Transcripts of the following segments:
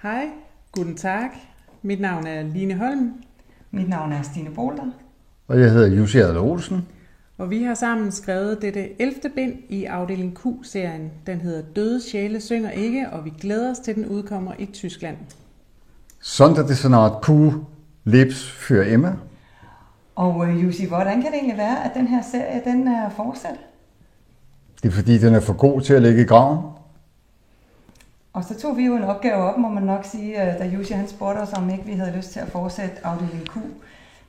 Hej, guten Tag. Mit navn er Line Holm. Mit navn er Stine Bolter. Og jeg hedder Jussi Adler Olsen. Og vi har sammen skrevet dette 11. bind i afdeling Q-serien. Den hedder Døde sjæle synger ikke, og vi glæder os til, den udkommer i Tyskland. Sonderdezernat Q lebt für immer. Og Jussi, hvordan kan det egentlig være, at den her serie den er fortsat? Det er fordi, den er for god til at ligge i graven. Og så tog vi jo en opgave op, må man nok sige, da Jussi han spurgte os, om ikke vi havde lyst til at fortsætte afdeling Q.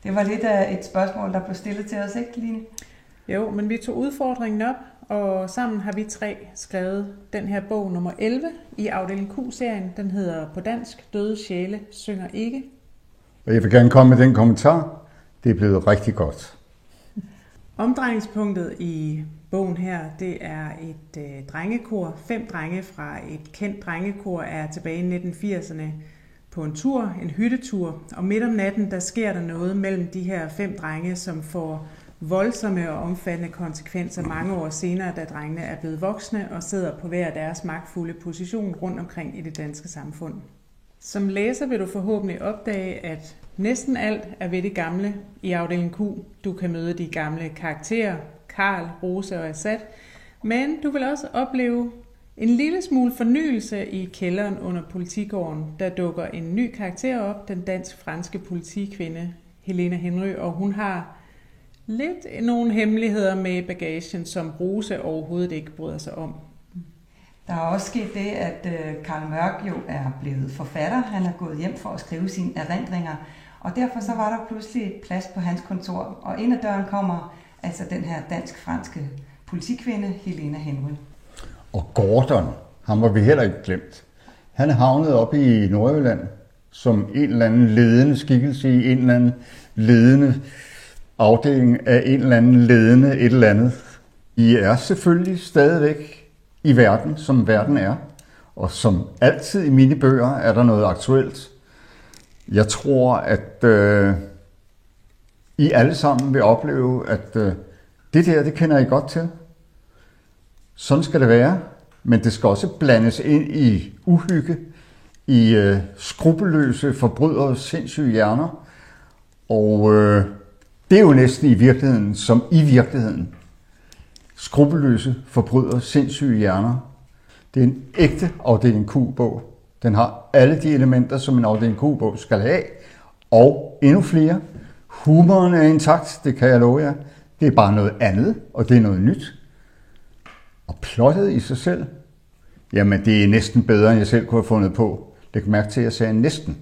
Det var lidt af et spørgsmål, der blev stillet til os, ikke Line? Jo, men vi tog udfordringen op, og sammen har vi 3 skrevet den her bog nummer 11 i afdeling Q-serien. Den hedder på dansk Døde sjæle synger ikke. Og jeg vil gerne komme med den kommentar. Det er blevet rigtig godt. Omdrejningspunktet i bogen her, det er et drengekor. 5 drenge fra et kendt drengekor er tilbage i 1980'erne på en tur, en hyttetur. Og midt om natten, der sker der noget mellem de her 5 drenge, som får voldsomme og omfattende konsekvenser mange år senere, da drengene er blevet voksne og sidder på hver deres magtfulde position rundt omkring i det danske samfund. Som læser vil du forhåbentlig opdage, at næsten alt er ved det gamle i afdeling Q. Du kan møde de gamle karakterer, Karl, Rose og Assad, men du vil også opleve en lille smule fornyelse i kælderen under Politigården. Der dukker en ny karakter op, den dansk-franske politikvinde Helena Henry, og hun har lidt nogle hemmeligheder med bagagen, som Rose overhovedet ikke bryder sig om. Der er også sket det, at Karl Mørk jo er blevet forfatter. Han er gået hjem for at skrive sine erindringer, og derfor så var der pludselig plads på hans kontor. Og ind ad døren kommer altså den her dansk-franske politikvinde Helena Henry. Og Gordon, ham var vi heller ikke glemt. Han er havnet op i Nordjylland som en eller anden ledende skikkelse i en eller anden ledende afdeling af en eller anden ledende et eller andet. I er selvfølgelig stadigvæk i verden, som verden er. Og som altid i mine bøger er der noget aktuelt. Jeg tror, at I alle sammen vil opleve, at det der, det kender I godt til. Sådan skal det være, men det skal også blandes ind i uhygge, i skrupelløse forbrydere, sindssyge hjerner. Og det er jo næsten i virkeligheden, som i virkeligheden. Skrupelløse forbrydere, sindssyge hjerner. Det er en ægte afdeling Q-bog. Den har alle de elementer, som en afdeling Q-bog skal have, og endnu flere. Humoren er intakt, det kan jeg love jer. Det er bare noget andet, og det er noget nyt. Og plottet i sig selv, jamen det er næsten bedre, end jeg selv kunne have fundet på. Læg mærke til, at jeg sagde næsten.